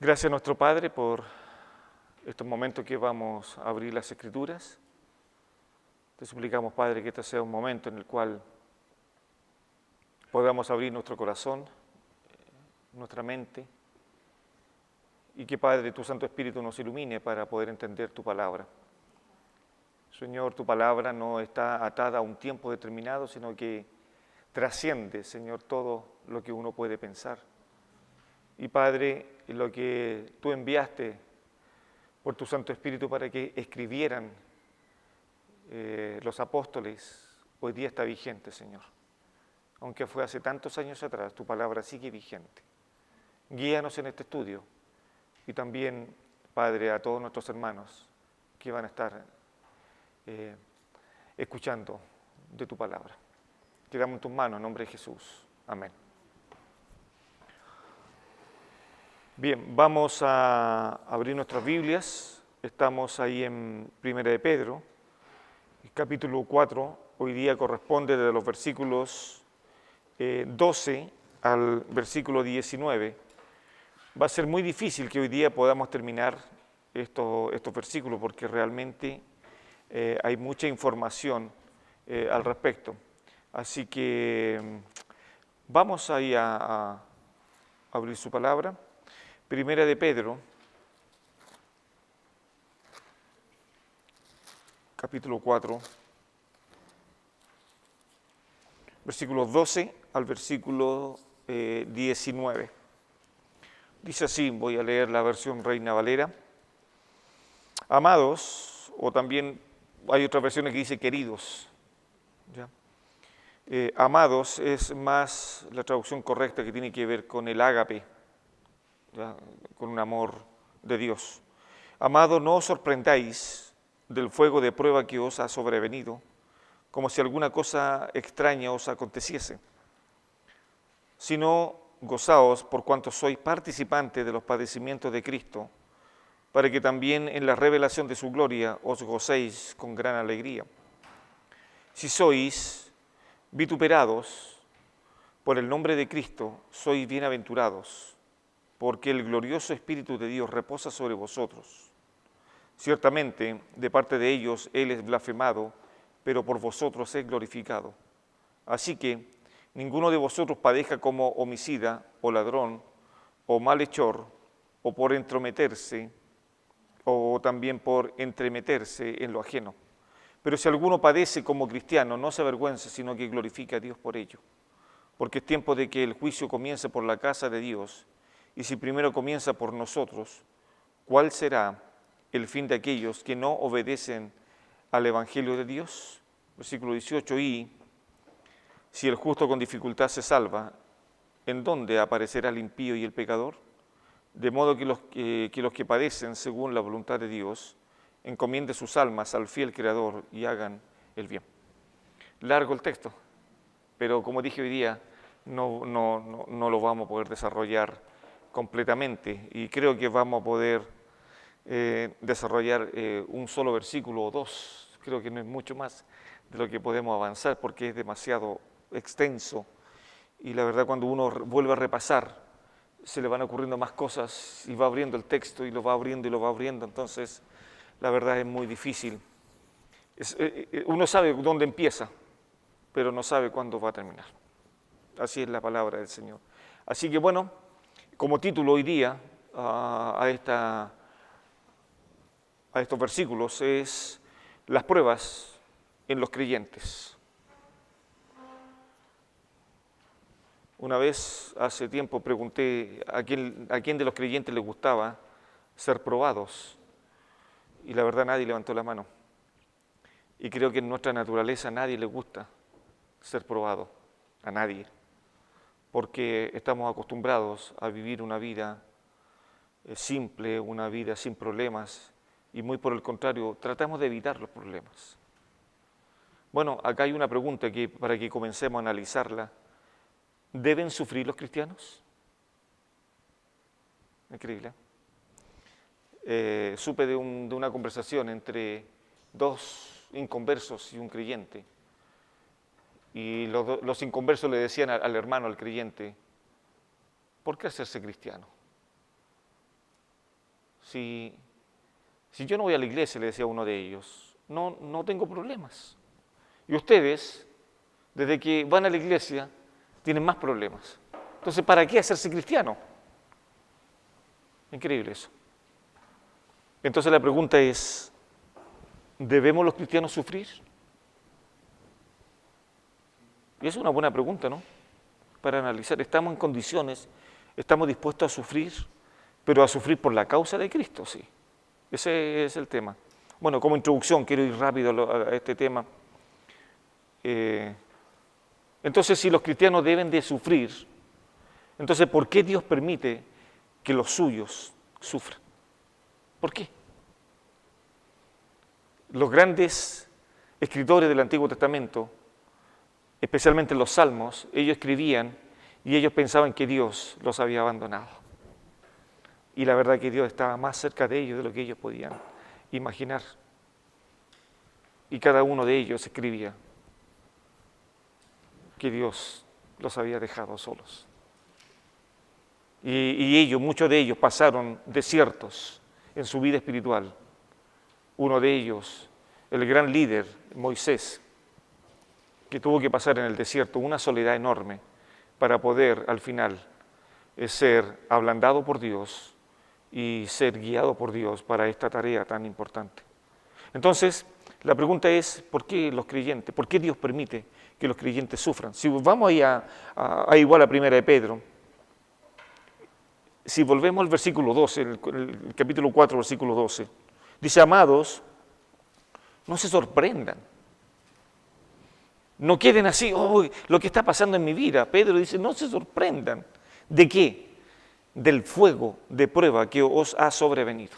Gracias a nuestro Padre por estos momentos que vamos a abrir las Escrituras. Te suplicamos, Padre, que este sea un momento en el cual podamos abrir nuestro corazón, nuestra mente, y que, Padre, tu Santo Espíritu nos ilumine para poder entender tu palabra. Señor, tu palabra no está atada a un tiempo determinado, sino que trasciende, Señor, todo lo que uno puede pensar. Y, Padre, lo que tú enviaste por tu Santo Espíritu para que escribieran los apóstoles, hoy día está vigente, Señor. Aunque fue hace tantos años atrás, tu palabra sigue vigente. Guíanos en este estudio y también, Padre, a todos nuestros hermanos que van a estar escuchando de tu palabra. Quedamos en tus manos, en nombre de Jesús. Amén. Bien, vamos a abrir nuestras Biblias. Estamos ahí en 1 de Pedro, capítulo 4. Hoy día corresponde de los versículos 12 al versículo 19. Va a ser muy difícil que hoy día podamos terminar estos versículos porque realmente hay mucha información al respecto. Así que vamos ahí a abrir su palabra. Primera de Pedro, capítulo 4, versículos 12 al versículo 19. Dice así, voy a leer la versión Reina Valera. Amados, o también hay otras versiones que dice queridos. ¿Ya? Amados es más la traducción correcta que tiene que ver con el ágape, ¿ya? Con un amor de Dios. Amado, no os sorprendáis del fuego de prueba que os ha sobrevenido, como si alguna cosa extraña os aconteciese, sino gozaos por cuanto sois participantes de los padecimientos de Cristo, para que también en la revelación de su gloria os gocéis con gran alegría. Si sois vituperados por el nombre de Cristo, sois bienaventurados, porque el glorioso Espíritu de Dios reposa sobre vosotros. Ciertamente, de parte de ellos Él es blasfemado, pero por vosotros es glorificado. Así que ninguno de vosotros padezca como homicida, o ladrón, o malhechor, o por entrometerse, o también por entremeterse en lo ajeno. Pero si alguno padece como cristiano, no se avergüence, sino que glorifique a Dios por ello. Porque es tiempo de que el juicio comience por la casa de Dios, y si primero comienza por nosotros, ¿cuál será el fin de aquellos que no obedecen al Evangelio de Dios? Versículo 18, y si el justo con dificultad se salva, ¿en dónde aparecerá el impío y el pecador? De modo que los que padecen según la voluntad de Dios, encomienden sus almas al fiel Creador y hagan el bien. Largo el texto, pero como dije hoy día, no lo vamos a poder desarrollar completamente y creo que vamos a poder desarrollar un solo versículo o dos. Creo que no es mucho más de lo que podemos avanzar porque es demasiado extenso y la verdad cuando uno vuelve a repasar se le van ocurriendo más cosas y va abriendo el texto y lo va abriendo y lo va abriendo, entonces la verdad es muy difícil. Uno sabe dónde empieza, pero no sabe cuándo va a terminar. Así es la palabra del Señor. Así que bueno, como título hoy día a estos versículos es las pruebas en los creyentes. Una vez, hace tiempo, pregunté a quién de los creyentes les gustaba ser probados y la verdad nadie levantó la mano. Y creo que en nuestra naturaleza a nadie le gusta ser probado, a nadie, porque estamos acostumbrados a vivir una vida simple, una vida sin problemas, y muy por el contrario, tratamos de evitar los problemas. Bueno, acá hay una pregunta que para que comencemos a analizarla. ¿Deben sufrir los cristianos? Increíble. Supe de una conversación entre dos inconversos y un creyente, y los inconversos le decían al hermano, al creyente, ¿por qué hacerse cristiano? si yo no voy a la iglesia, le decía uno de ellos, no tengo problemas. Y ustedes, desde que van a la iglesia, tienen más problemas. Entonces, ¿para qué hacerse cristiano? Increíble eso. Entonces la pregunta es, ¿debemos los cristianos sufrir? Y es una buena pregunta, ¿no? Para analizar, ¿estamos en condiciones, estamos dispuestos a sufrir, pero a sufrir por la causa de Cristo? Sí, ese es el tema. Bueno, como introducción, quiero ir rápido a este tema. Entonces, si los cristianos deben de sufrir, entonces, ¿por qué Dios permite que los suyos sufran? ¿Por qué? Los grandes escritores del Antiguo Testamento, especialmente en los Salmos, ellos escribían y ellos pensaban que Dios los había abandonado. Y la verdad que Dios estaba más cerca de ellos de lo que ellos podían imaginar. Y cada uno de ellos escribía que Dios los había dejado solos. Y ellos, muchos de ellos pasaron desiertos en su vida espiritual. Uno de ellos, el gran líder, Moisés, que tuvo que pasar en el desierto una soledad enorme para poder al final ser ablandado por Dios y ser guiado por Dios para esta tarea tan importante. Entonces, la pregunta es, ¿por qué los creyentes, por qué Dios permite que los creyentes sufran? Si vamos ahí igual a 1 de Pedro, si volvemos al versículo 12, el capítulo 4, versículo 12, dice, amados, no se sorprendan. No queden así, oh, lo que está pasando en mi vida. Pedro dice, no se sorprendan. ¿De qué? Del fuego de prueba que os ha sobrevenido.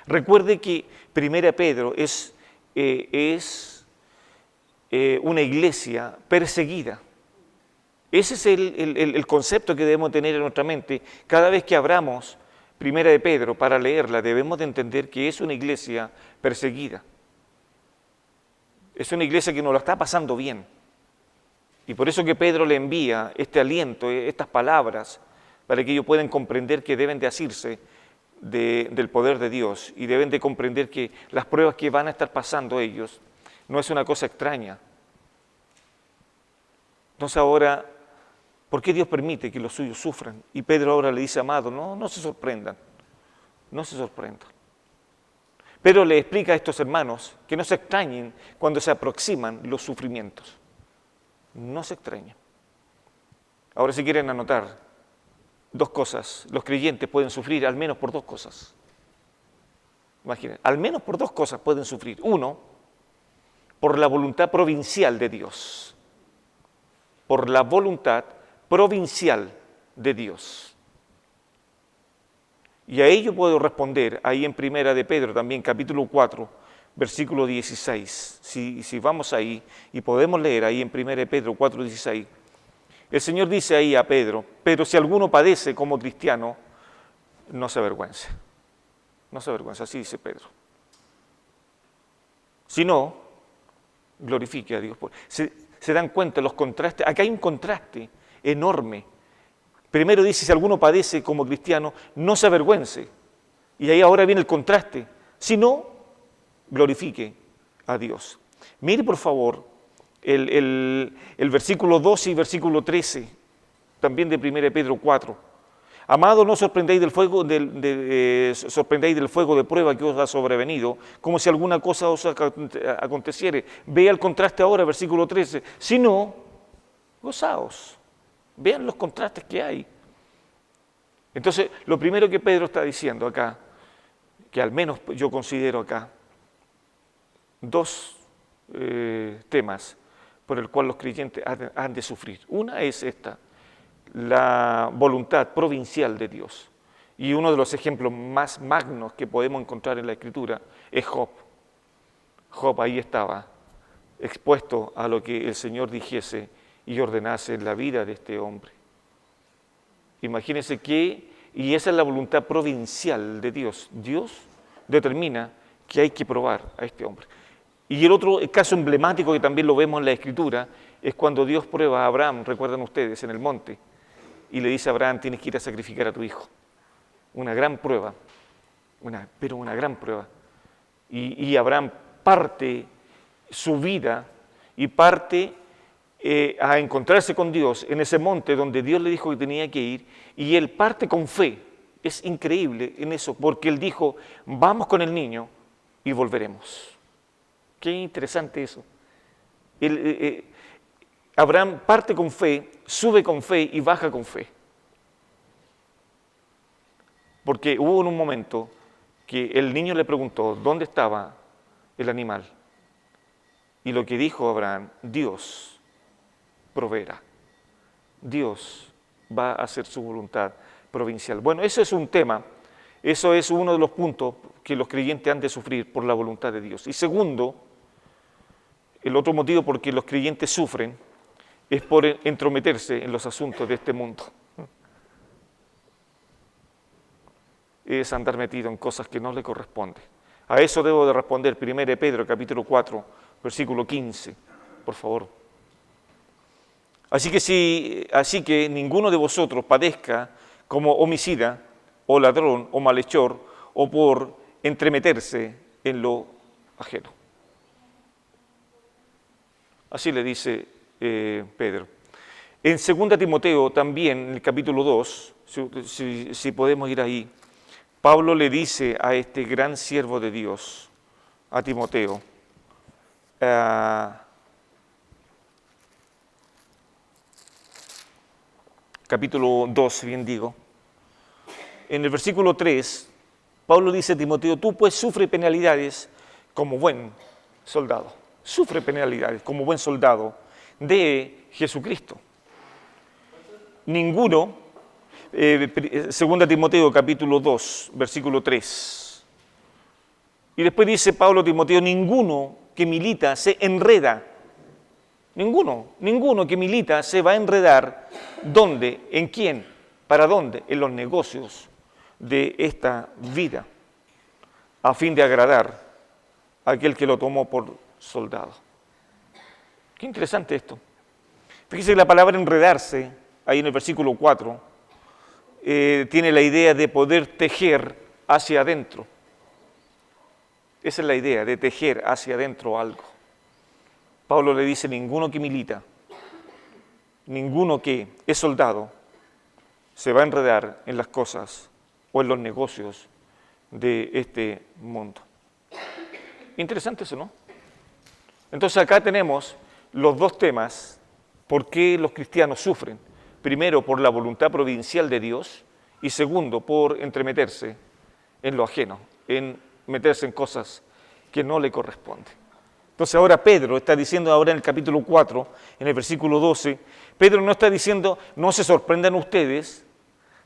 Recuerde que 1 Pedro es una iglesia perseguida. Ese es el concepto que debemos tener en nuestra mente. Cada vez que abramos 1 de Pedro para leerla, debemos de entender que es una iglesia perseguida. Es una iglesia que no lo está pasando bien. Y por eso que Pedro le envía este aliento, estas palabras, para que ellos puedan comprender que deben de asirse del poder de Dios y deben de comprender que las pruebas que van a estar pasando ellos no es una cosa extraña. Entonces ahora, ¿por qué Dios permite que los suyos sufran? Y Pedro ahora le dice, amado, no se sorprendan, no se sorprendan. Pero le explica a estos hermanos que no se extrañen cuando se aproximan los sufrimientos. No se extrañen. Ahora, si quieren anotar dos cosas, los creyentes pueden sufrir al menos por dos cosas. Imaginen, al menos por dos cosas pueden sufrir. Uno, por la voluntad provincial de Dios. Por la voluntad provincial de Dios. Y a ello puedo responder ahí en 1 de Pedro, también capítulo 4, versículo 16. Si vamos ahí y podemos leer ahí en 1 de Pedro 4, 16, el Señor dice ahí a Pedro, pero si alguno padece como cristiano, no se avergüence. No se avergüence, así dice Pedro. Si no, glorifique a Dios. Se dan cuenta los contrastes. Acá hay un contraste enorme. Primero dice, si alguno padece como cristiano, no se avergüence. Y ahí ahora viene el contraste. Si no, glorifique a Dios. Mire por favor el versículo 12 y versículo 13, también de 1 Pedro 4. Amado, no sorprendáis del fuego de prueba que os ha sobrevenido, como si alguna cosa os aconteciere. Vea el contraste ahora, versículo 13. Si no, gozaos. Vean los contrastes que hay. Entonces, lo primero que Pedro está diciendo acá, que al menos yo considero acá, dos temas por el cual los creyentes han de sufrir. Una es esta, la voluntad provincial de Dios. Y uno de los ejemplos más magnos que podemos encontrar en la Escritura es Job. Job ahí estaba, expuesto a lo que el Señor dijese y ordenase en la vida de este hombre. Imagínense y esa es la voluntad provincial de Dios. Dios determina que hay que probar a este hombre. Y el otro caso emblemático que también lo vemos en la Escritura es cuando Dios prueba a Abraham, recuerdan ustedes, en el monte, y le dice a Abraham, tienes que ir a sacrificar a tu hijo. Una gran prueba. pero una gran prueba. Y Abraham parte su vida y parte a encontrarse con Dios en ese monte donde Dios le dijo que tenía que ir, y él parte con fe. Es increíble en eso, porque él dijo, vamos con el niño y volveremos. Qué interesante eso. Abraham parte con fe, sube con fe y baja con fe. Porque hubo en un momento que el niño le preguntó dónde estaba el animal. Y lo que dijo Abraham, Dios proveerá. Dios va a hacer su voluntad provincial. Bueno, eso es un tema, eso es uno de los puntos que los creyentes han de sufrir por la voluntad de Dios. Y segundo, el otro motivo por que los creyentes sufren es por entrometerse en los asuntos de este mundo. Es andar metido en cosas que no le corresponden. A eso debo de responder 1 Pedro capítulo 4, versículo 15, por favor. Así que ninguno de vosotros padezca como homicida, o ladrón, o malhechor, o por entremeterse en lo ajeno. Así le dice Pedro. En 2 Timoteo también, en el capítulo 2, si podemos ir ahí, Pablo le dice a este gran siervo de Dios, a Timoteo, capítulo 2, bien digo, en el versículo 3, Pablo dice a Timoteo, tú pues sufre penalidades como buen soldado. Sufre penalidades como buen soldado de Jesucristo. Ninguno, 2 Timoteo capítulo 2, versículo 3. Y después dice Pablo a Timoteo, ninguno que milita se enreda. Ninguno que milita se va a enredar. ¿Dónde? ¿En quién? ¿Para dónde? En los negocios de esta vida, a fin de agradar a aquel que lo tomó por soldado. Qué interesante esto. Fíjese que la palabra enredarse, ahí en el versículo 4, tiene la idea de poder tejer hacia adentro. Esa es la idea, de tejer hacia adentro algo. Pablo le dice, ninguno que milita, ninguno que es soldado, se va a enredar en las cosas o en los negocios de este mundo. Interesante eso, ¿no? Entonces acá tenemos los dos temas, por qué los cristianos sufren. Primero, por la voluntad providencial de Dios, y segundo, por entremeterse en lo ajeno, en meterse en cosas que no le corresponden. Entonces ahora Pedro está diciendo ahora en el capítulo 4, en el versículo 12, Pedro no está diciendo, no se sorprendan ustedes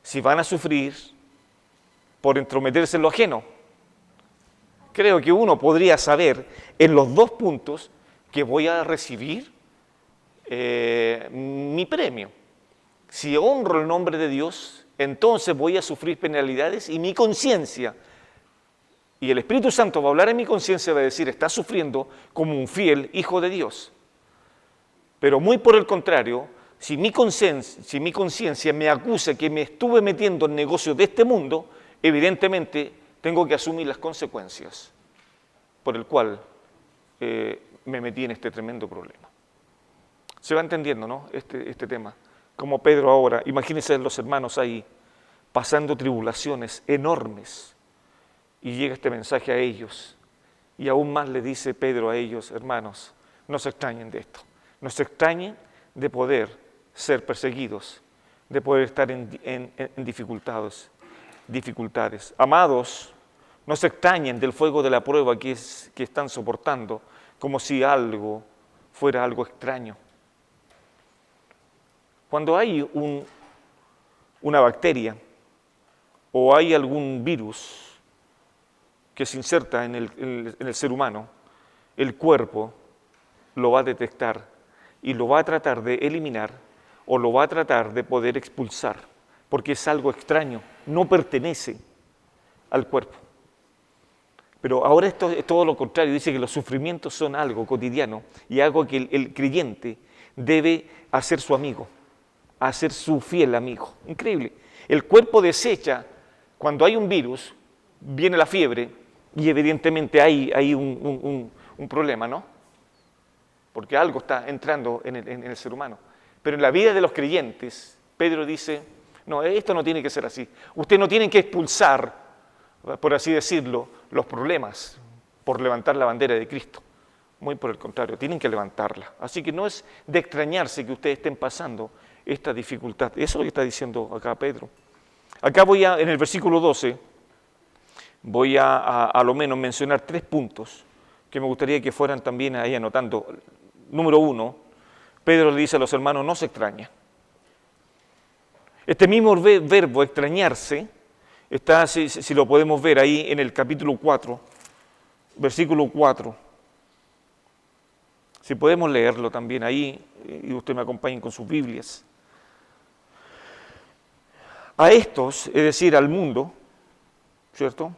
si van a sufrir por entrometerse en lo ajeno. Creo que uno podría saber en los dos puntos que voy a recibir mi premio. Si honro el nombre de Dios, entonces voy a sufrir penalidades y mi conciencia, y el Espíritu Santo va a hablar en mi conciencia, va a decir, está sufriendo como un fiel hijo de Dios. Pero muy por el contrario, si mi conciencia me acusa que me estuve metiendo en negocios de este mundo, evidentemente tengo que asumir las consecuencias por el cual me metí en este tremendo problema. Se va entendiendo, ¿no? Este tema. Como Pedro ahora, imagínense los hermanos ahí, pasando tribulaciones enormes, y llega este mensaje a ellos, y aún más le dice Pedro a ellos, hermanos, no se extrañen de esto, no se extrañen de poder ser perseguidos, de poder estar en dificultades. Amados, no se extrañen del fuego de la prueba que están soportando, como si algo fuera algo extraño. Cuando hay una bacteria o hay algún virus que se inserta en el ser humano, el cuerpo lo va a detectar y lo va a tratar de eliminar o lo va a tratar de poder expulsar, porque es algo extraño, no pertenece al cuerpo. Pero ahora esto es todo lo contrario, dice que los sufrimientos son algo cotidiano y algo que el creyente debe hacer su amigo, hacer su fiel amigo. Increíble. El cuerpo desecha, cuando hay un virus, viene la fiebre y evidentemente hay un problema, ¿no? Porque algo está entrando en el ser humano. Pero en la vida de los creyentes, Pedro dice, no, esto no tiene que ser así. Ustedes no tienen que expulsar, por así decirlo, los problemas por levantar la bandera de Cristo. Muy por el contrario, tienen que levantarla. Así que no es de extrañarse que ustedes estén pasando esta dificultad. Eso es lo que está diciendo acá Pedro. Acá en el versículo 12, voy a lo menos mencionar 3 puntos que me gustaría que fueran también ahí anotando. Número 1, Pedro le dice a los hermanos, no se extrañen. Este mismo verbo, extrañarse, está, si lo podemos ver ahí en el capítulo 4, versículo 4. Si podemos leerlo también ahí, y usted me acompañen con sus Biblias. A estos, es decir, al mundo, ¿cierto?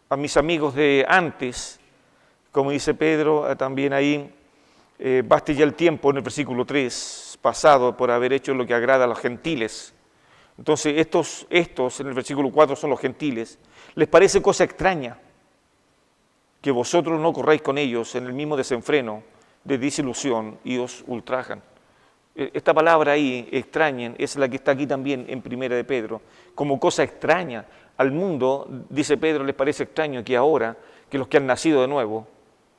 A mis amigos de antes, como dice Pedro, también ahí, baste ya el tiempo en el versículo 3, pasado por haber hecho lo que agrada a los gentiles. Entonces, estos en el versículo 4 son los gentiles. ¿Les parece cosa extraña que vosotros no corráis con ellos en el mismo desenfreno de desilusión y os ultrajan? Esta palabra ahí, extrañen, es la que está aquí también en Primera de Pedro, como cosa extraña. Al mundo, dice Pedro, les parece extraño que ahora, que los que han nacido de nuevo,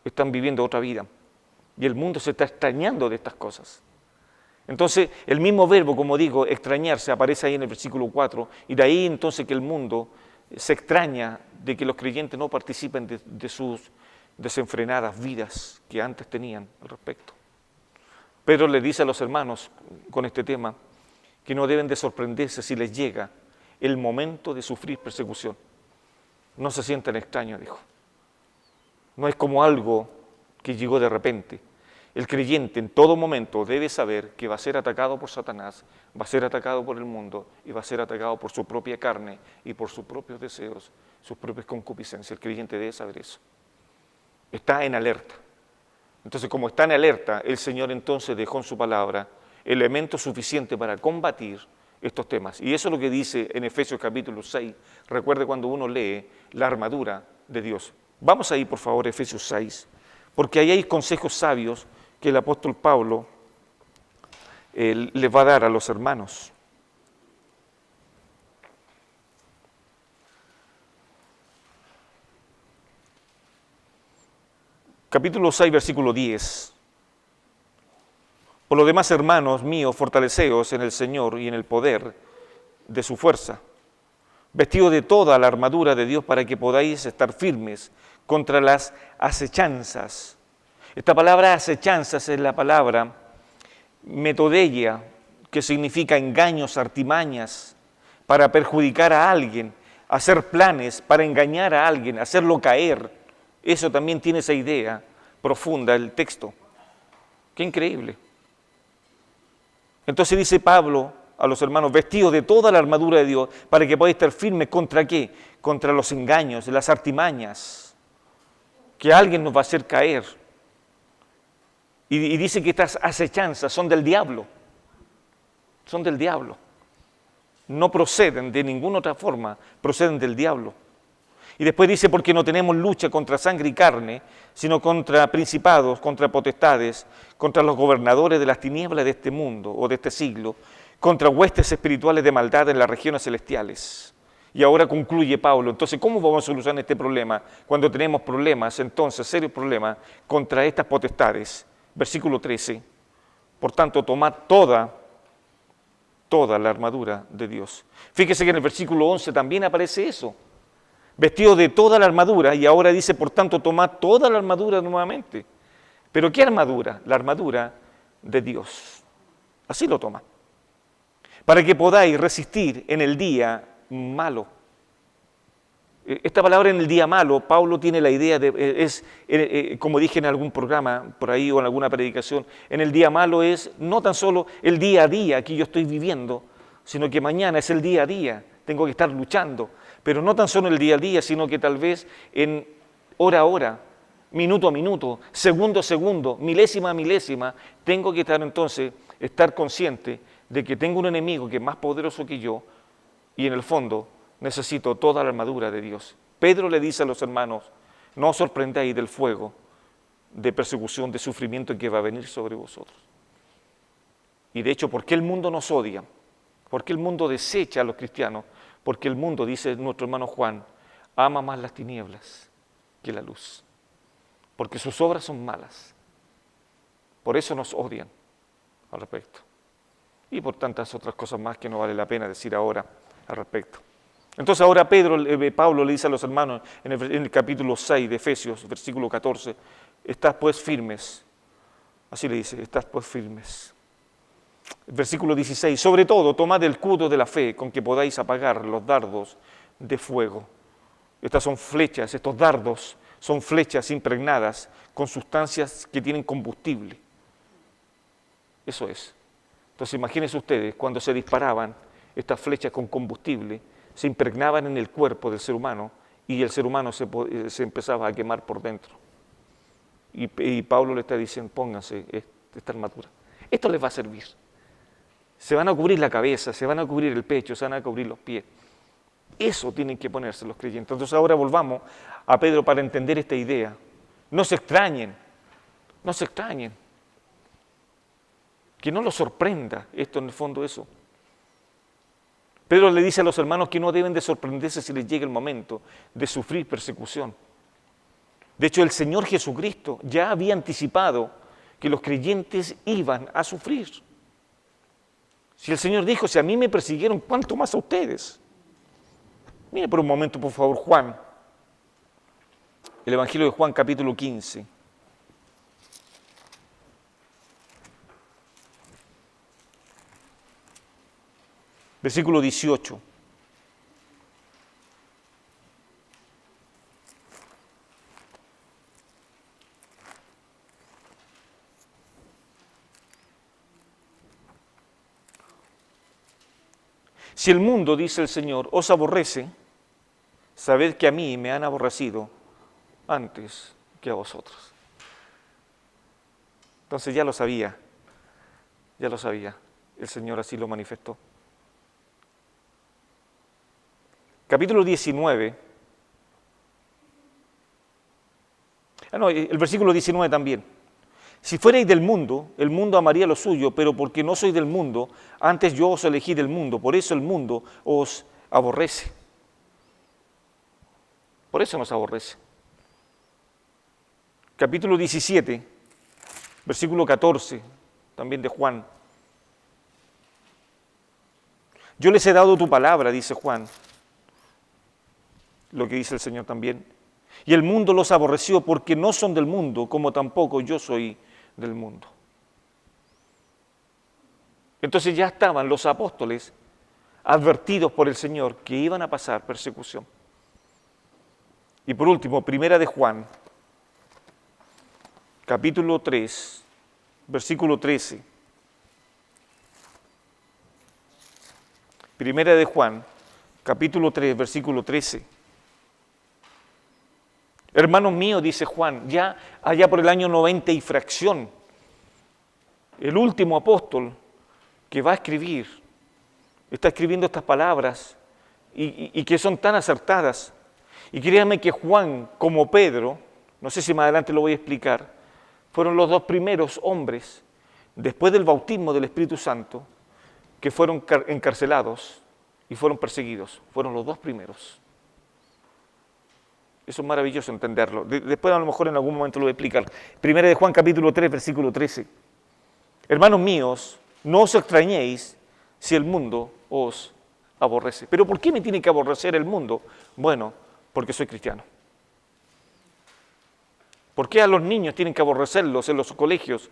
están viviendo otra vida. Y el mundo se está extrañando de estas cosas. Entonces, el mismo verbo, como digo, extrañarse, aparece ahí en el versículo 4, y de ahí entonces que el mundo se extraña de que los creyentes no participen de sus desenfrenadas vidas que antes tenían al respecto. Pedro le dice a los hermanos con este tema que no deben de sorprenderse si les llega el momento de sufrir persecución. No se sientan extraños, dijo. No es como algo que llegó de repente. El creyente en todo momento debe saber que va a ser atacado por Satanás, va a ser atacado por el mundo y va a ser atacado por su propia carne y por sus propios deseos, sus propias concupiscencias. El creyente debe saber eso. Está en alerta. Entonces, como está en alerta, el Señor entonces dejó en su palabra elementos suficientes para combatir estos temas. Y eso es lo que dice en Efesios capítulo 6. Recuerde cuando uno lee la armadura de Dios. Vamos ahí, por favor, a Efesios 6, porque ahí hay consejos sabios que el apóstol Pablo les va a dar a los hermanos. Capítulo 6, versículo 10. Por lo demás, hermanos míos, fortaleceos en el Señor y en el poder de su fuerza, vestidos de toda la armadura de Dios para que podáis estar firmes contra las acechanzas. Esta palabra acechanzas es la palabra metodeia, que significa engaños, artimañas, para perjudicar a alguien, hacer planes para engañar a alguien, hacerlo caer. Eso también tiene esa idea profunda el texto. ¡Qué increíble! Entonces dice Pablo a los hermanos, vestidos de toda la armadura de Dios, para que podáis estar firmes ¿contra qué? Contra los engaños, las artimañas, que alguien nos va a hacer caer. Y dice que estas acechanzas son del diablo. Son del diablo. No proceden de ninguna otra forma, proceden del diablo. Y después dice, porque no tenemos lucha contra sangre y carne, sino contra principados, contra potestades, contra los gobernadores de las tinieblas de este mundo o de este siglo, contra huestes espirituales de maldad en las regiones celestiales. Y ahora concluye Pablo, entonces, ¿cómo vamos a solucionar este problema? Cuando tenemos problemas, entonces, serios problemas, contra estas potestades. Versículo 13, por tanto, tomad toda la armadura de Dios. Fíjese que en el versículo 11 también aparece eso. Vestido de toda la armadura, y ahora dice, por tanto, tomad toda la armadura nuevamente. ¿Pero qué armadura? La armadura de Dios. Así lo toma. Para que podáis resistir en el día malo. Esta palabra en el día malo, Pablo tiene la idea de, como dije en algún programa por ahí o en alguna predicación, en el día malo es no tan solo el día a día que yo estoy viviendo, sino que mañana es el día a día, tengo que estar luchando, pero no tan solo el día a día, sino que tal vez en hora a hora, minuto a minuto, segundo a segundo, milésima a milésima, tengo que estar consciente de que tengo un enemigo que es más poderoso que yo y en el fondo necesito toda la armadura de Dios. Pedro le dice a los hermanos, no os sorprendáis del fuego de persecución, de sufrimiento que va a venir sobre vosotros. Y de hecho, ¿por qué el mundo nos odia? ¿Por qué el mundo desecha a los cristianos? Porque el mundo, dice nuestro hermano Juan, ama más las tinieblas que la luz. Porque sus obras son malas. Por eso nos odian al respecto. Y por tantas otras cosas más que no vale la pena decir ahora al respecto. Entonces ahora Pablo le dice a los hermanos en el capítulo 6 de Efesios, versículo 14, estad pues firmes. Así le dice, estad pues firmes. Versículo 16, sobre todo tomad el escudo de la fe con que podáis apagar los dardos de fuego. Estas son flechas, estos dardos son flechas impregnadas con sustancias que tienen combustible. Eso es. Entonces imagínense ustedes, cuando se disparaban estas flechas con combustible, se impregnaban en el cuerpo del ser humano y el ser humano se empezaba a quemar por dentro. Y Pablo le está diciendo, pónganse esta armadura. Esto les va a servir. Se van a cubrir la cabeza, se van a cubrir el pecho, se van a cubrir los pies. Eso tienen que ponerse los creyentes. Entonces ahora volvamos a Pedro para entender esta idea. No se extrañen, no se extrañen. Que no los sorprenda esto en el fondo eso. Pedro le dice a los hermanos que no deben de sorprenderse si les llega el momento de sufrir persecución. De hecho, el Señor Jesucristo ya había anticipado que los creyentes iban a sufrir. Si el Señor dijo, si a mí me persiguieron, ¿cuánto más a ustedes? Mire por un momento, por favor, Juan. El Evangelio de Juan, capítulo 15. Versículo 18. Si el mundo, dice el Señor, os aborrece, sabed que a mí me han aborrecido antes que a vosotros. Entonces ya lo sabía, el Señor así lo manifestó. Capítulo 19, el versículo 19 también. Si fuerais del mundo, el mundo amaría lo suyo, pero porque no sois del mundo, antes yo os elegí del mundo, por eso el mundo os aborrece. Por eso nos aborrece. Capítulo 17, versículo 14, también de Juan. Yo les he dado tu palabra, dice Juan, lo que dice el Señor también. Y el mundo los aborreció porque no son del mundo, como tampoco yo soy del mundo. Entonces ya estaban los apóstoles advertidos por el Señor que iban a pasar persecución. Y por último, primera de Juan, capítulo 3, versículo 13. Primera de Juan, capítulo 3, versículo 13. Hermanos míos, dice Juan, ya allá por el año 90 y fracción, el último apóstol que va a escribir, está escribiendo estas palabras y que son tan acertadas. Y créanme que Juan, como Pedro, no sé si más adelante lo voy a explicar, fueron los dos primeros hombres, después del bautismo del Espíritu Santo, que fueron encarcelados y fueron perseguidos. Fueron los dos primeros. Eso es maravilloso entenderlo. Después a lo mejor en algún momento lo voy a explicar. Primera de Juan capítulo 3, versículo 13. Hermanos míos, no os extrañéis si el mundo os aborrece. ¿Pero por qué me tiene que aborrecer el mundo? Bueno, porque soy cristiano. ¿Por qué a los niños tienen que aborrecerlos en los colegios?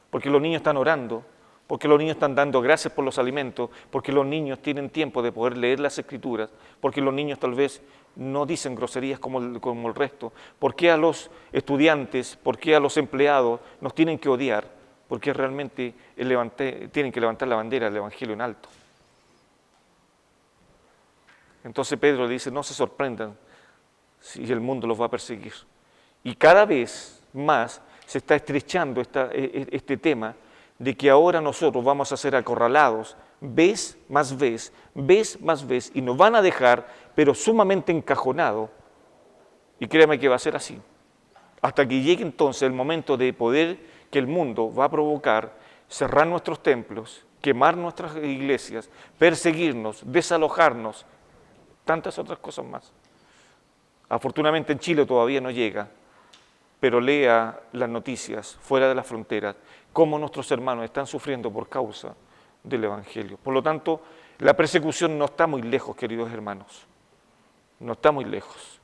Porque los niños están orando, porque los niños están dando gracias por los alimentos, porque los niños tienen tiempo de poder leer las Escrituras, porque los niños tal vez no dicen groserías como el resto. ¿Por qué a los estudiantes, por qué a los empleados nos tienen que odiar? Porque realmente tienen que levantar la bandera del Evangelio en alto. Entonces Pedro le dice, no se sorprendan si el mundo los va a perseguir. Y cada vez más se está estrechando este tema de que ahora nosotros vamos a ser acorralados vez más vez, y nos van a dejar, pero sumamente encajonados Y créame que va a ser así. Hasta que llegue entonces el momento de poder que el mundo va a provocar cerrar nuestros templos, quemar nuestras iglesias, perseguirnos, desalojarnos, tantas otras cosas más. Afortunadamente en Chile todavía no llega, pero lea las noticias fuera de las fronteras, cómo nuestros hermanos están sufriendo por causa del Evangelio. Por lo tanto, la persecución no está muy lejos, queridos hermanos, no está muy lejos.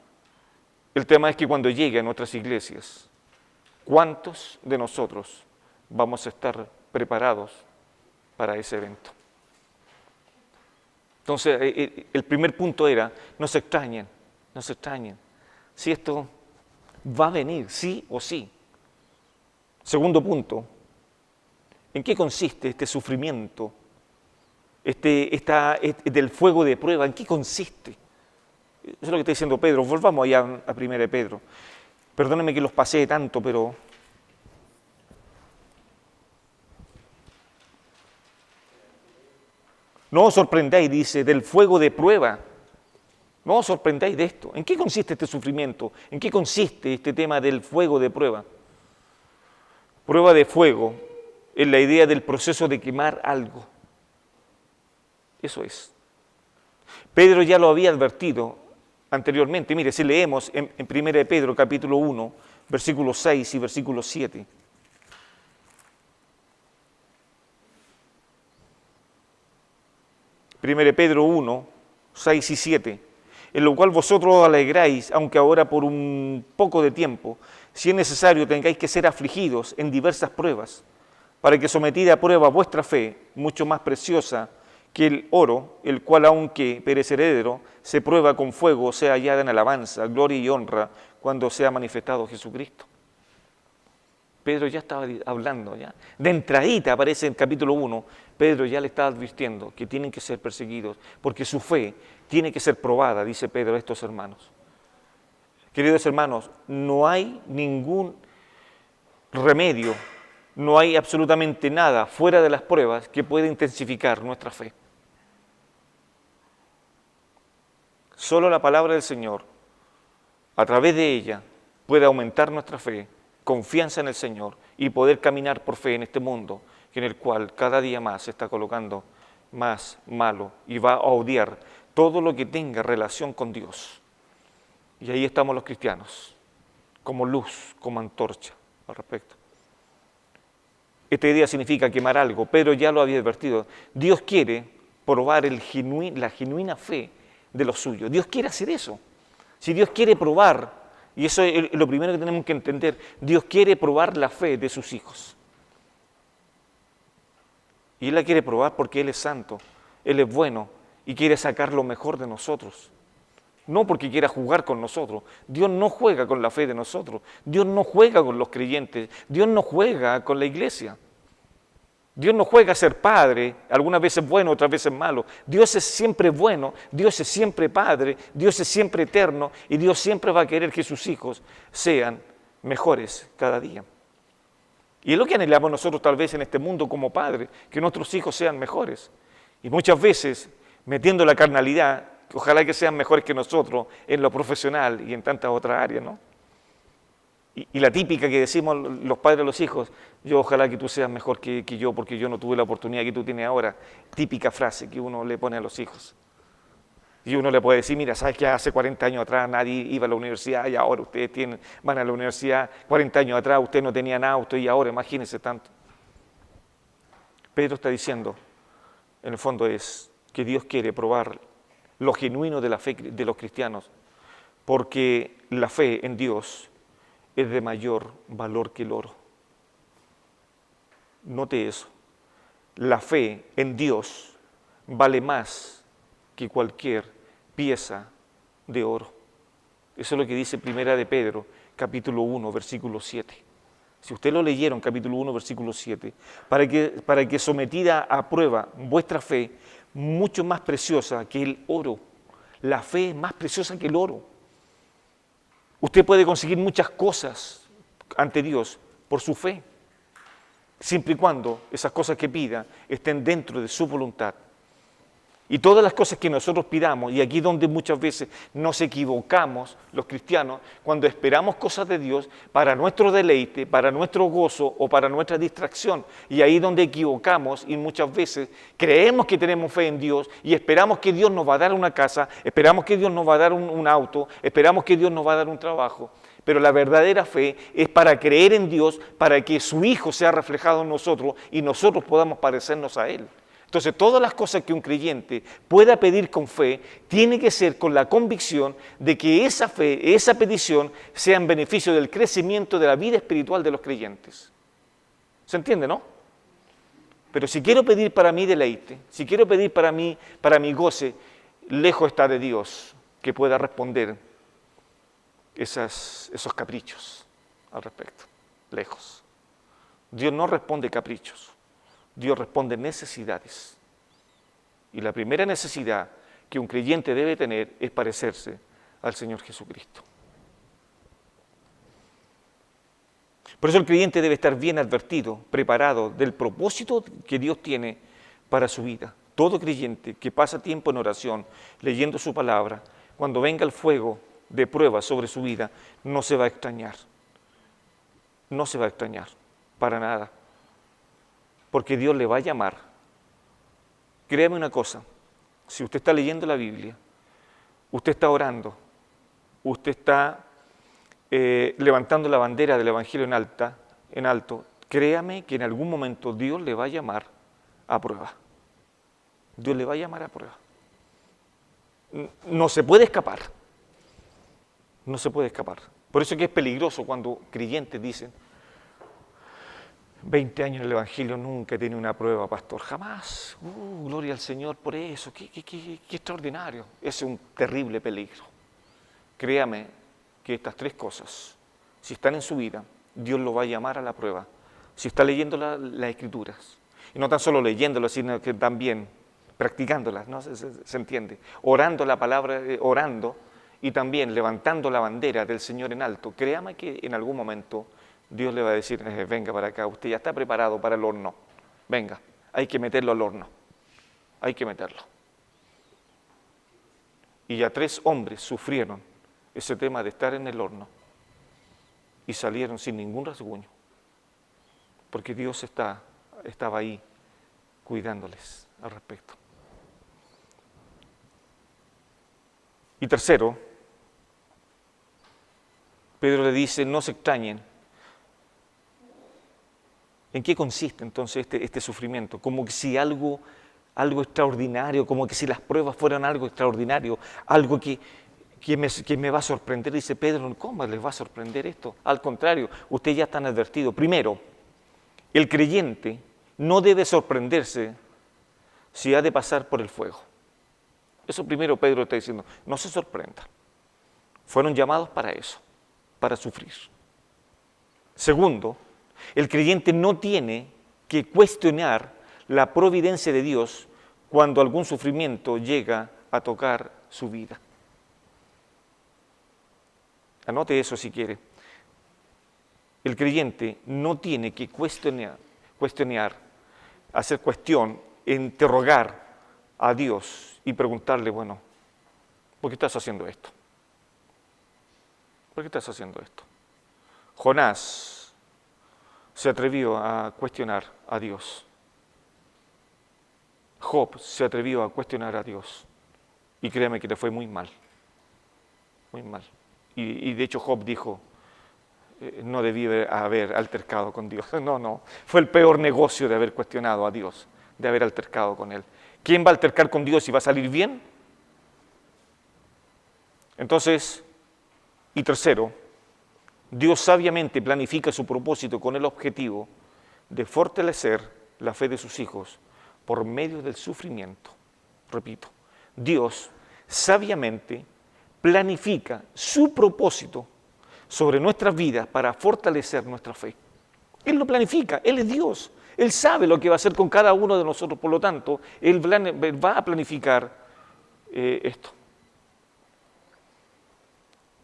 El tema es que cuando llegue a nuestras iglesias, ¿cuántos de nosotros vamos a estar preparados para ese evento? Entonces, el primer punto era, no se extrañen, no se extrañen. Si esto va a venir, sí o sí. Segundo punto, ¿en qué consiste este sufrimiento, del fuego de prueba? ¿En qué consiste? Eso es lo que está diciendo Pedro. Volvamos allá a 1 Pedro. Perdónenme que los pasé tanto, pero no os sorprendáis, dice, del fuego de prueba. No os sorprendáis de esto. ¿En qué consiste este sufrimiento? ¿En qué consiste este tema del fuego de prueba? Prueba de fuego es la idea del proceso de quemar algo. Eso es. Pedro ya lo había advertido anteriormente. Mire, si leemos en 1 Pedro capítulo 1, versículos 6 y versículo 7. Primero Pedro 1, 6 y 7, en lo cual vosotros os alegráis, aunque ahora por un poco de tiempo, si es necesario tengáis que ser afligidos en diversas pruebas, para que sometida a prueba vuestra fe, mucho más preciosa que el oro, el cual aunque perecedero, se prueba con fuego, sea hallada en alabanza, gloria y honra, cuando sea manifestado Jesucristo. Pedro ya estaba hablando, ya. De entradita aparece en capítulo 1, Pedro ya le está advirtiendo que tienen que ser perseguidos, porque su fe tiene que ser probada, dice Pedro a estos hermanos. Queridos hermanos, no hay ningún remedio, no hay absolutamente nada fuera de las pruebas que pueda intensificar nuestra fe. Solo la palabra del Señor, a través de ella, puede aumentar nuestra fe, confianza en el Señor y poder caminar por fe en este mundo en el cual cada día más se está colocando más malo y va a odiar todo lo que tenga relación con Dios. Y ahí estamos los cristianos, como luz, como antorcha al respecto. Esta idea significa quemar algo, pero ya lo había advertido. Dios quiere probar la genuina fe de los suyos. Dios quiere hacer eso. Si Dios quiere probar, y eso es lo primero que tenemos que entender, Dios quiere probar la fe de sus hijos. Y Él la quiere probar porque Él es santo, Él es bueno y quiere sacar lo mejor de nosotros. No porque quiera jugar con nosotros. Dios no juega con la fe de nosotros. Dios no juega con los creyentes. Dios no juega con la iglesia. Dios no juega a ser padre, algunas veces bueno, otras veces malo. Dios es siempre bueno, Dios es siempre padre, Dios es siempre eterno y Dios siempre va a querer que sus hijos sean mejores cada día. Y es lo que anhelamos nosotros tal vez en este mundo como padres, que nuestros hijos sean mejores. Y muchas veces, metiendo la carnalidad, ojalá que sean mejores que nosotros en lo profesional y en tantas otras áreas, ¿no? Y la típica que decimos los padres a los hijos, yo ojalá que tú seas mejor que yo porque yo no tuve la oportunidad que tú tienes ahora. Típica frase que uno le pone a los hijos. Y uno le puede decir, mira, ¿sabes que hace 40 años atrás nadie iba a la universidad y ahora ustedes van a la universidad? 40 años atrás ustedes no tenían auto y ahora imagínense tanto. Pedro está diciendo, en el fondo es que Dios quiere probar lo genuino de la fe de los cristianos, porque la fe en Dios es de mayor valor que el oro. Note eso. La fe en Dios vale más que cualquier pieza de oro. Eso es lo que dice Primera de Pedro, capítulo 1, versículo 7. Si usted lo leyeron, capítulo 1, versículo 7, para que sometida a prueba vuestra fe, mucho más preciosa que el oro. La fe es más preciosa que el oro. Usted puede conseguir muchas cosas ante Dios por su fe, siempre y cuando esas cosas que pida estén dentro de su voluntad. Y todas las cosas que nosotros pidamos, y aquí donde muchas veces nos equivocamos los cristianos, cuando esperamos cosas de Dios para nuestro deleite, para nuestro gozo o para nuestra distracción, y ahí donde equivocamos y muchas veces creemos que tenemos fe en Dios y esperamos que Dios nos va a dar una casa, esperamos que Dios nos va a dar un auto, esperamos que Dios nos va a dar un trabajo, pero la verdadera fe es para creer en Dios, para que su Hijo sea reflejado en nosotros y nosotros podamos parecernos a Él. Entonces, todas las cosas que un creyente pueda pedir con fe, tiene que ser con la convicción de que esa fe, esa petición, sea en beneficio del crecimiento de la vida espiritual de los creyentes. ¿Se entiende, no? Pero si quiero pedir para mi deleite, si quiero pedir para mi goce, lejos está de Dios que pueda responder esos caprichos al respecto. Lejos. Dios no responde caprichos. Dios responde necesidades. Y la primera necesidad que un creyente debe tener es parecerse al Señor Jesucristo. Por eso el creyente debe estar bien advertido, preparado del propósito que Dios tiene para su vida. Todo creyente que pasa tiempo en oración, leyendo su palabra, cuando venga el fuego de prueba sobre su vida, no se va a extrañar. No se va a extrañar, para nada. Porque Dios le va a llamar. Créame una cosa, si usted está leyendo la Biblia, usted está orando, usted está levantando la bandera del Evangelio en alto, créame que en algún momento Dios le va a llamar a prueba. Dios le va a llamar a prueba. No se puede escapar. No se puede escapar. Por eso es que es peligroso cuando creyentes dicen, 20 años en el Evangelio, nunca he tenido una prueba, pastor, jamás. Gloria al Señor por eso, qué extraordinario. Ese es un terrible peligro. Créame que estas tres cosas, si están en su vida, Dios lo va a llamar a la prueba. Si está leyendo las Escrituras, y no tan solo leyéndolas, sino que también practicándolas, ¿no? Se entiende. Orando la palabra, orando, y también levantando la bandera del Señor en alto. Créame que en algún momento Dios le va a decir, venga para acá, usted ya está preparado para el horno. Venga, hay que meterlo al horno. Hay que meterlo. Y ya 3 hombres sufrieron ese tema de estar en el horno y salieron sin ningún rasguño. Porque Dios estaba ahí cuidándoles al respecto. Y tercero, Pedro le dice, no se extrañen. ¿En qué consiste entonces este sufrimiento? Como que si algo extraordinario, como que si las pruebas fueran algo extraordinario, algo que me va a sorprender. Dice Pedro, ¿cómo les va a sorprender esto? Al contrario, ustedes ya están advertidos. Primero, el creyente no debe sorprenderse si ha de pasar por el fuego. Eso primero Pedro está diciendo, no se sorprendan. Fueron llamados para eso, para sufrir. Segundo, el creyente no tiene que cuestionar la providencia de Dios cuando algún sufrimiento llega a tocar su vida. Anote eso si quiere. El creyente no tiene que cuestionar, hacer cuestión, interrogar a Dios y preguntarle, bueno, ¿por qué estás haciendo esto? ¿Por qué estás haciendo esto? Jonás se atrevió a cuestionar a Dios. Job se atrevió a cuestionar a Dios. Y créame que le fue muy mal. Muy mal. Y de hecho Job dijo, no debí haber altercado con Dios. No. Fue el peor negocio de haber cuestionado a Dios, de haber altercado con Él. ¿Quién va a altercar con Dios y va a salir bien? Entonces, y tercero, Dios sabiamente planifica su propósito con el objetivo de fortalecer la fe de sus hijos por medio del sufrimiento. Repito, Dios sabiamente planifica su propósito sobre nuestras vidas para fortalecer nuestra fe. Él lo planifica, Él es Dios, Él sabe lo que va a hacer con cada uno de nosotros, por lo tanto, Él va a planificar esto.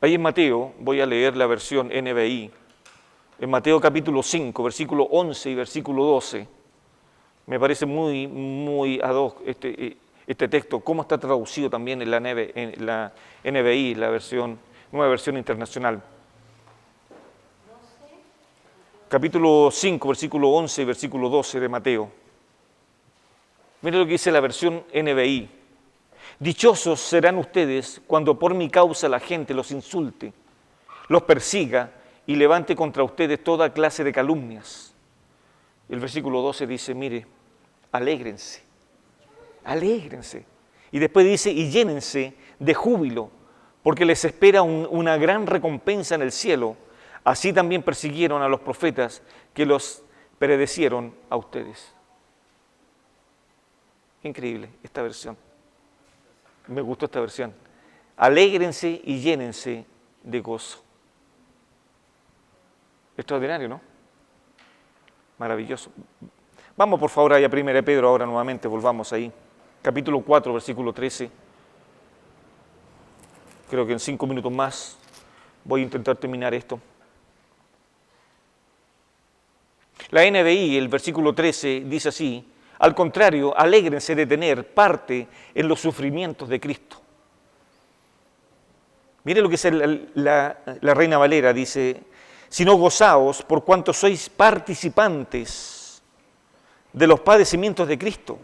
Ahí en Mateo, voy a leer la versión NBI, en Mateo capítulo 5, versículo 11 y versículo 12, me parece muy ad hoc este texto, cómo está traducido también en la NBI, la nueva versión internacional. Capítulo 5, versículo 11 y versículo 12 de Mateo. Miren lo que dice la versión NBI. Dichosos serán ustedes cuando por mi causa la gente los insulte, los persiga y levante contra ustedes toda clase de calumnias. El versículo 12 dice, mire, alégrense, alégrense. Y después dice, y llénense de júbilo, porque les espera una gran recompensa en el cielo. Así también persiguieron a los profetas que los predecieron a ustedes. Increíble esta versión. Me gustó esta versión. Alégrense y llénense de gozo. Extraordinario, ¿no? Maravilloso. Vamos por favor allá a 1 Pedro ahora nuevamente, volvamos ahí. Capítulo 4, versículo 13. Creo que en 5 minutos más voy a intentar terminar esto. La NBI, el versículo 13, dice así: al contrario, alégrense de tener parte en los sufrimientos de Cristo. Mire lo que dice la Reina Valera, dice, sino gozaos por cuanto sois participantes de los padecimientos de Cristo,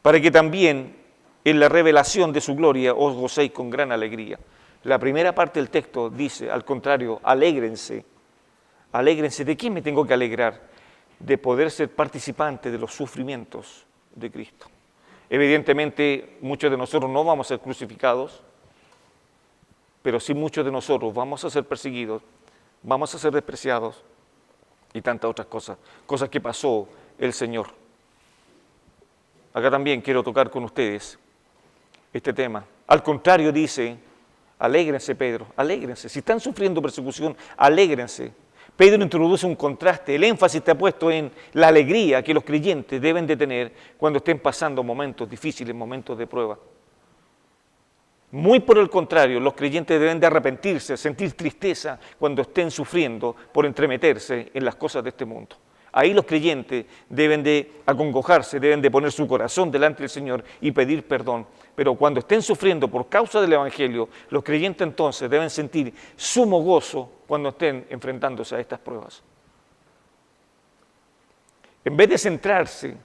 para que también en la revelación de su gloria os gocéis con gran alegría. La primera parte del texto dice, al contrario, alégrense. Alégrense. ¿De quién me tengo que alegrar? De poder ser participante de los sufrimientos de Cristo. Evidentemente, muchos de nosotros no vamos a ser crucificados, pero sí muchos de nosotros vamos a ser perseguidos, vamos a ser despreciados y tantas otras cosas, cosas que pasó el Señor. Acá también quiero tocar con ustedes este tema. Al contrario, dice, alégrense, Pedro, alégrense. Si están sufriendo persecución, alégrense. Pedro introduce un contraste, el énfasis está puesto en la alegría que los creyentes deben de tener cuando estén pasando momentos difíciles, momentos de prueba. Muy por el contrario, los creyentes deben de arrepentirse, sentir tristeza cuando estén sufriendo por entremeterse en las cosas de este mundo. Ahí los creyentes deben de acongojarse, deben de poner su corazón delante del Señor y pedir perdón. Pero cuando estén sufriendo por causa del Evangelio, los creyentes entonces deben sentir sumo gozo cuando estén enfrentándose a estas pruebas. En vez de centrarse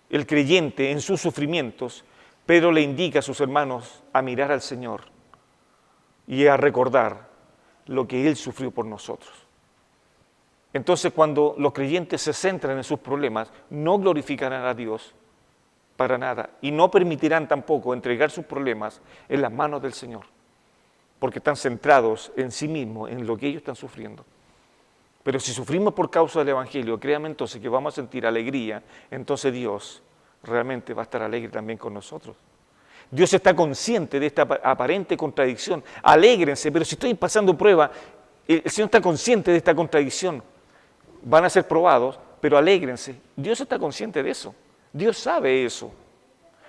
el creyente en sus sufrimientos, Pedro le indica a sus hermanos a mirar al Señor y a recordar lo que Él sufrió por nosotros. Entonces, cuando los creyentes se centran en sus problemas, no glorificarán a Dios para nada y no permitirán tampoco entregar sus problemas en las manos del Señor, porque están centrados en sí mismos, en lo que ellos están sufriendo. Pero si sufrimos por causa del Evangelio, créanme entonces que vamos a sentir alegría, entonces Dios realmente va a estar alegre también con nosotros. Dios está consciente de esta aparente contradicción. Alégrense, pero si estoy pasando prueba, el Señor está consciente de esta contradicción. Van a ser probados, pero alégrense. Dios está consciente de eso. Dios sabe eso.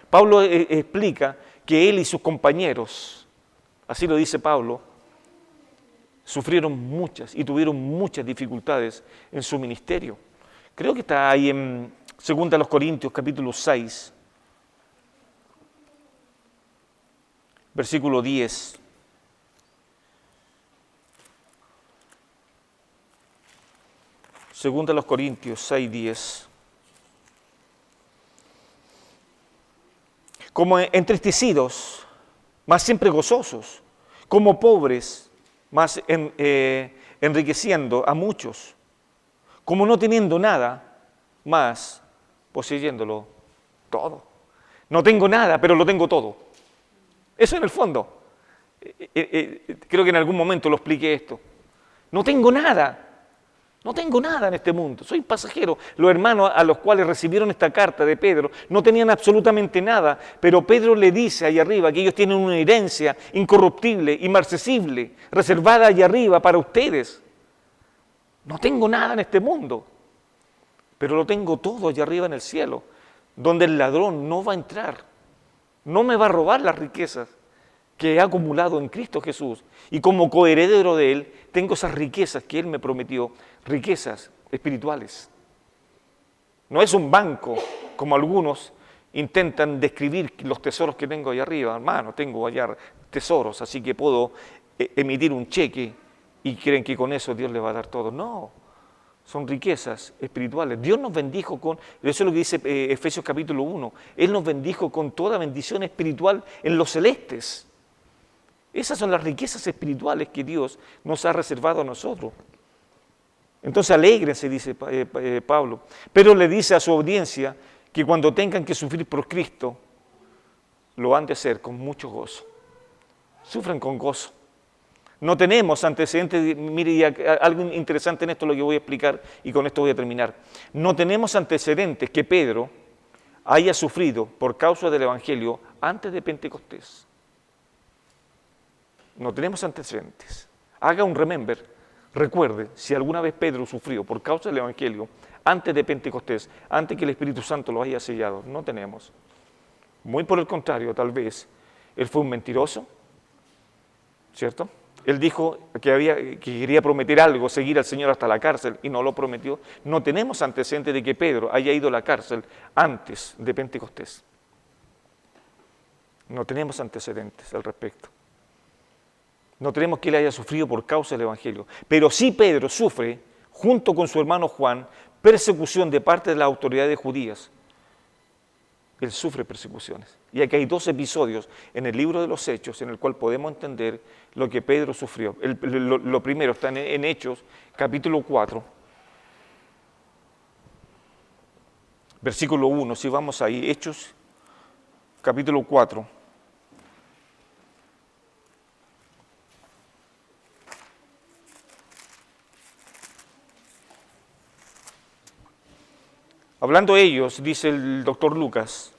Pablo explica que él y sus compañeros, así lo dice Pablo, sufrieron muchas y tuvieron muchas dificultades en su ministerio. Creo que está ahí en 2 Corintios capítulo 6, versículo 10. Segunda a los Corintios 6, 10. Como entristecidos, mas siempre gozosos, como pobres, mas enriqueciendo a muchos, como no teniendo nada, mas poseyéndolo todo. No tengo nada, pero lo tengo todo. Eso en el fondo. Creo que en algún momento lo expliqué esto. No tengo nada. No tengo nada en este mundo, soy pasajero. Los hermanos a los cuales recibieron esta carta de Pedro no tenían absolutamente nada, pero Pedro le dice ahí arriba que ellos tienen una herencia incorruptible, inmarcesible, reservada allá arriba para ustedes. No tengo nada en este mundo, pero lo tengo todo allá arriba en el cielo, donde el ladrón no va a entrar, no me va a robar las riquezas que he acumulado en Cristo Jesús, y como coheredero de Él, tengo esas riquezas que Él me prometió, riquezas espirituales. No es un banco, como algunos intentan describir los tesoros que tengo ahí arriba. Hermano, tengo allá tesoros, así que puedo emitir un cheque y creen que con eso Dios les va a dar todo. No, son riquezas espirituales. Dios nos bendijo con, eso es lo que dice Efesios capítulo 1, Él nos bendijo con toda bendición espiritual en los celestes. Esas son las riquezas espirituales que Dios nos ha reservado a nosotros. Entonces alégrense, dice Pablo, pero le dice a su audiencia que cuando tengan que sufrir por Cristo, lo han de hacer con mucho gozo. Sufren con gozo. No tenemos antecedentes, mire, y algo interesante en esto lo que voy a explicar y con esto voy a terminar. No tenemos antecedentes que Pedro haya sufrido por causa del Evangelio antes de Pentecostés. No tenemos antecedentes. Haga un remember, recuerde, si alguna vez Pedro sufrió por causa del Evangelio antes de Pentecostés, antes que el Espíritu Santo lo haya sellado, no tenemos. Muy por el contrario, tal vez, él fue un mentiroso, ¿cierto? Él dijo que quería prometer algo, seguir al Señor hasta la cárcel, y no lo prometió. No tenemos antecedentes de que Pedro haya ido a la cárcel antes de Pentecostés. No tenemos antecedentes al respecto. No tenemos que él haya sufrido por causa del Evangelio. Pero sí Pedro sufre, junto con su hermano Juan, persecución de parte de las autoridades judías. Él sufre persecuciones. Y aquí hay 2 episodios en el libro de los Hechos en el cual podemos entender lo que Pedro sufrió. Lo primero está en Hechos, capítulo 4, versículo 1. Si vamos ahí, Hechos, capítulo 4. Hablando ellos, dice el doctor Lucas,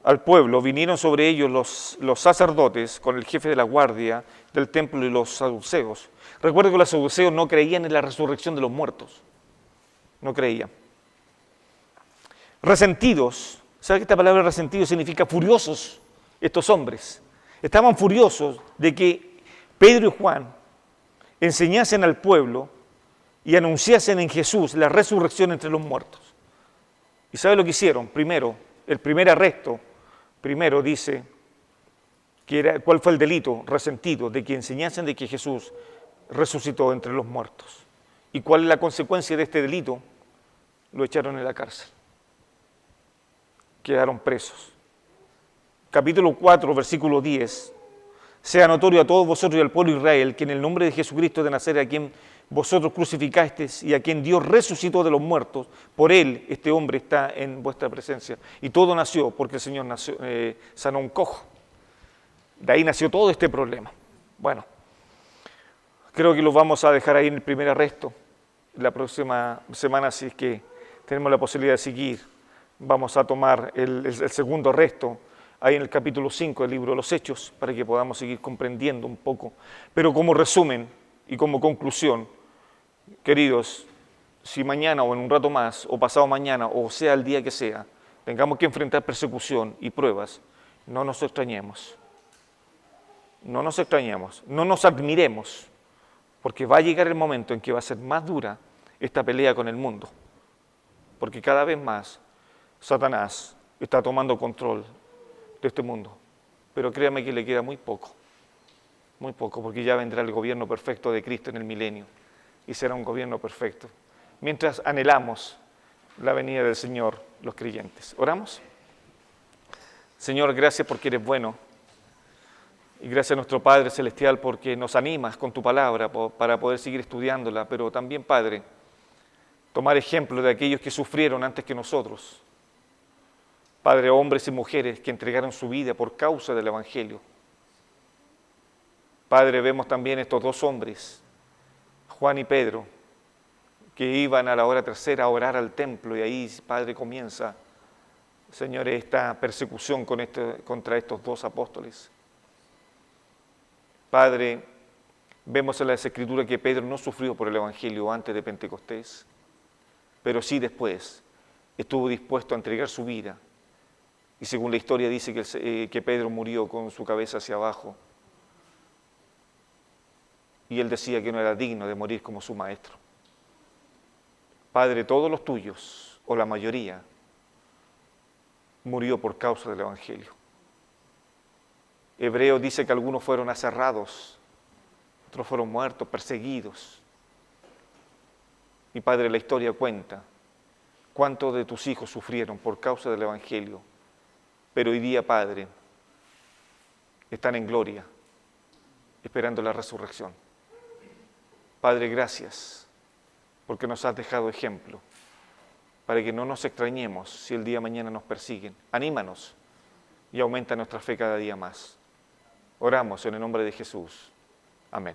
al pueblo, vinieron sobre ellos los sacerdotes con el jefe de la guardia del templo y los saduceos. Recuerdo que los saduceos no creían en la resurrección de los muertos. No creían. Resentidos, ¿sabe que esta palabra resentido significa furiosos? Estos hombres estaban furiosos de que Pedro y Juan enseñasen al pueblo y anunciasen en Jesús la resurrección entre los muertos. ¿Y sabe lo que hicieron? Primero, el primer arresto, primero dice, ¿cuál fue el delito? Resentido, de que enseñasen de que Jesús resucitó entre los muertos. ¿Y cuál es la consecuencia de este delito? Lo echaron en la cárcel. Quedaron presos. Capítulo 4, versículo 10. Sea notorio a todos vosotros y al pueblo de Israel que en el nombre de Jesucristo de Nazaret, a quien vosotros crucificasteis y a quien Dios resucitó de los muertos, por él este hombre está en vuestra presencia. Y todo nació porque el Señor sanó un cojo. De ahí nació todo este problema. Bueno, creo que lo vamos a dejar ahí en el primer arresto. La próxima semana, si es que tenemos la posibilidad de seguir, vamos a tomar el segundo arresto ahí en el capítulo 5 del libro de los Hechos, para que podamos seguir comprendiendo un poco. Pero como resumen y como conclusión, queridos, si mañana o en un rato más, o pasado mañana, o sea el día que sea, tengamos que enfrentar persecución y pruebas, no nos extrañemos. No nos extrañemos, no nos admiremos, porque va a llegar el momento en que va a ser más dura esta pelea con el mundo. Porque cada vez más Satanás está tomando control de este mundo. Pero créame que le queda muy poco, porque ya vendrá el gobierno perfecto de Cristo en el milenio y será un gobierno perfecto. Mientras anhelamos la venida del Señor, los creyentes. ¿Oramos? Señor, gracias porque eres bueno y gracias a nuestro Padre Celestial porque nos animas con tu palabra para poder seguir estudiándola, pero también, Padre, tomar ejemplo de aquellos que sufrieron antes que nosotros. Padre, hombres y mujeres que entregaron su vida por causa del Evangelio. Padre, vemos también estos 2 hombres, Juan y Pedro, que iban a la hora tercera a orar al templo y ahí, Padre, comienza, Señor, esta persecución contra estos 2 apóstoles. Padre, vemos en las Escrituras que Pedro no sufrió por el Evangelio antes de Pentecostés, pero sí después estuvo dispuesto a entregar su vida. Y según la historia dice que Pedro murió con su cabeza hacia abajo. Y él decía que no era digno de morir como su maestro. Padre, todos los tuyos, o la mayoría, murió por causa del Evangelio. Hebreo dice que algunos fueron aserrados, otros fueron muertos, perseguidos. Mi Padre, la historia cuenta cuántos de tus hijos sufrieron por causa del Evangelio, pero hoy día, Padre, están en gloria, esperando la resurrección. Padre, gracias, porque nos has dejado ejemplo, para que no nos extrañemos si el día de mañana nos persiguen. Anímanos y aumenta nuestra fe cada día más. Oramos en el nombre de Jesús. Amén.